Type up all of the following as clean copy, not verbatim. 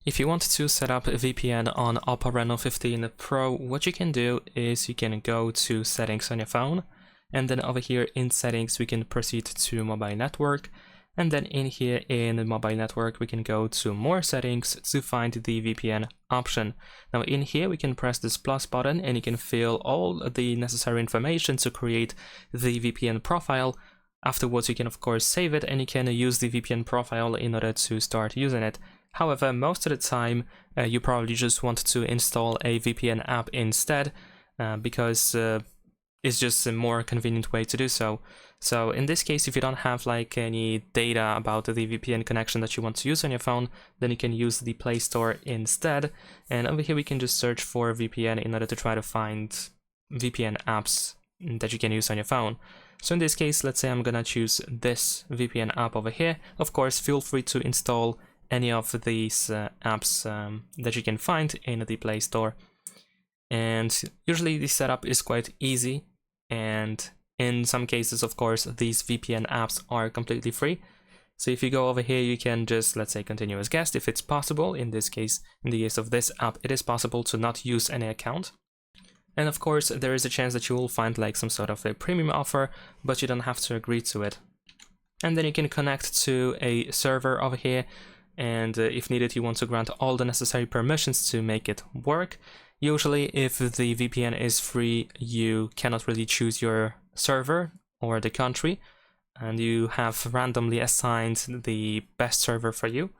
If you want to set up a VPN on OPPO Reno 15 Pro, what you can do is you can go to settings on your phone, and then over here in settings we can proceed to mobile network, and then in here in the mobile network we can go to more settings to find the VPN option. Now in here we can press this plus button and you can fill all the necessary information to create the VPN profile. Afterwards you can of course save it and you can use the VPN profile in order to start using it. However, most of the time you probably just want to install a VPN app instead because it's just a more convenient way to do so. So in this case, if you don't have like any data about the VPN connection that you want to use on your phone, then you can use the Play Store instead. And over here we can just search for VPN in order to try to find VPN apps that you can use on your phone. So in this case, let's say I'm gonna choose this VPN app over here. Of course, feel free to install any of these apps that you can find in the Play Store. And usually the setup is quite easy, and in some cases of course these VPN apps are completely free. So if you go over here you can just, let's say, continue as guest if it's possible. In this case, in the case of this app, it is possible to not use any account. And of course there is a chance that you will find like some sort of a premium offer, but you don't have to agree to it. And then you can connect to a server over here, and if needed you want to grant all the necessary permissions to make it work. Usually if the VPN is free you cannot really choose your server or the country, and you have randomly assigned the best server for you.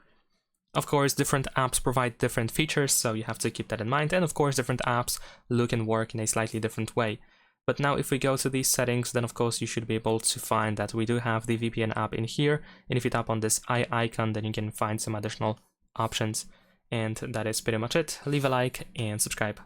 Of course different apps provide different features, so you have to keep that in mind, and of course different apps look and work in a slightly different way. But now if we go to these settings, then of course you should be able to find that we do have the VPN app in here, and if you tap on this eye icon then you can find some additional options. And that is pretty much it. Leave a like and subscribe.